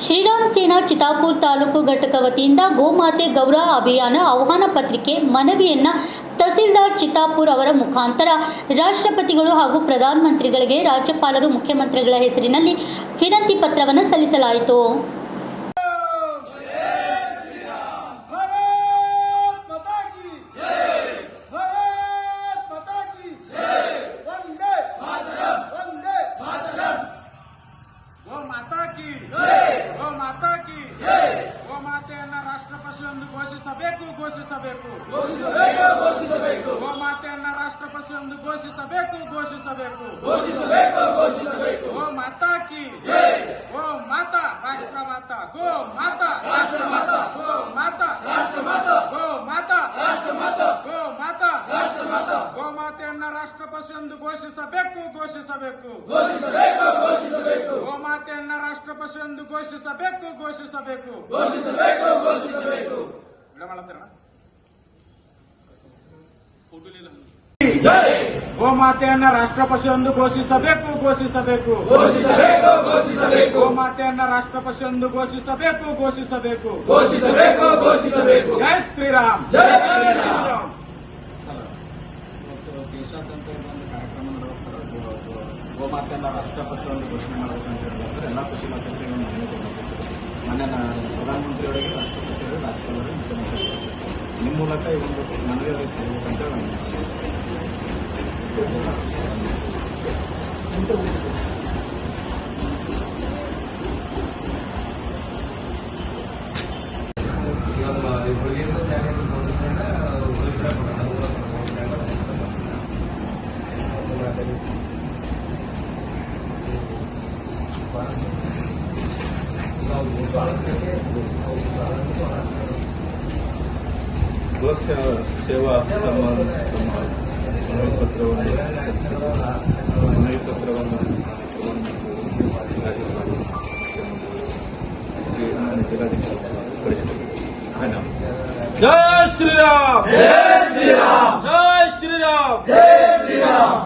ಶ್ರೀರಾಮ್ ಸೇನಾ ಚಿತ್ತಾಪುರ ತಾಲೂಕು ಘಟಕ ವತಿಯಿಂದ ಗೋಮಾತೆ ಗೌರವ ಅಭಿಯಾನ ಆಹ್ವಾನ ಪತ್ರಿಕೆ ಮನವಿಯನ್ನು ತಹಸೀಲ್ದಾರ್ ಚಿತ್ತಾಪುರ ಅವರ ಮುಖಾಂತರ ರಾಷ್ಟ್ರಪತಿಗಳು ಹಾಗೂ ಪ್ರಧಾನಮಂತ್ರಿಗಳಿಗೆ ರಾಜ್ಯಪಾಲರು ಮುಖ್ಯಮಂತ್ರಿಗಳ ಹೆಸರಿನಲ್ಲಿ ವಿನಂತಿ ಪತ್ರವನ್ನು ಸಲ್ಲಿಸಲಾಯಿತು. ಘೋಷಿಸಬೇಕು. ಗೋಮಾತೆಯನ್ನು ರಾಷ್ಟ್ರಪತಿ ಎಂದು ಘೋಷಿಸಬೇಕು. ಗೋ ಮಾತಾ ಕಿ ಗೋ ಮಾತಾ ರಾಷ್ಟ್ರ ಮಾತಾ ಗೋ ಮಾತಾ ರಾಷ್ಟ್ರ ಮಾತಾ ಗೋ ಮಾತಾ ರಾಷ್ಟ್ರ ಮಾತಾ ಗೋ ಮಾತಾ ರಾಷ್ಟ್ರ ಮಾತಾ ಗೋ ಮಾತಾ ರಾಷ್ಟ್ರ ಮಾತಾ ಗೋಮಾತೆಯನ್ನು ರಾಷ್ಟ್ರಪತಿ ಎಂದು ಘೋಷಿಸಬೇಕು. ಗೋಮಾತೆಯನ್ನು ರಾಷ್ಟ್ರಪತಿ ಎಂದು ಘೋಷಿಸಬೇಕು. ಗೋಮಾತೆಯನ್ನ ರಾಷ್ಟ್ರಪತಿ ಎಂದು ಘೋಷಿಸಬೇಕು. ಗೋಮಾತೆಯನ್ನ ರಾಷ್ಟ್ರಪತಿ ಎಂದು ಘೋಷಿಸಬೇಕು. ಜೈ ಶ್ರೀರಾಮ್. ದೇಶಾದ್ಯಂತ ಒಂದು ಕಾರ್ಯಕ್ರಮ ನಡೆಸ್ತಾರೆ. ಗೋಮಾತೆಯನ್ನ ರಾಷ್ಟ್ರಪತಿ ಎಂದು ಘೋಷಣೆ ಮಾಡಬೇಕಂತ ಹೇಳಿದ್ರೆ ಎಲ್ಲ ಕೃಷಿ ಮಾತುಗಳಿಗೆ ಮನೆ ಪ್ರಧಾನಮಂತ್ರಿಯವರಿಗೆ ರಾಷ್ಟ್ರಪತಿಯವರಿಗೆ ರಾಜ್ಯಪಾಲರಿಗೆ ಮುಖ್ಯಮಂತ್ರಿ ನಿಮ್ಮ ಮೂಲಕ ಈ ಒಂದು ಮನವಿ ಅವರಿಗೆ ಸಲ್ಲಬೇಕಂತ ಗೋ ಸೇವಾ ಮನವಿ ಪತ್ರವನ್ನು ಜೈ ಶ್ರೀರಾಮ್. ಜೈ ಶ್ರೀರಾಮ್.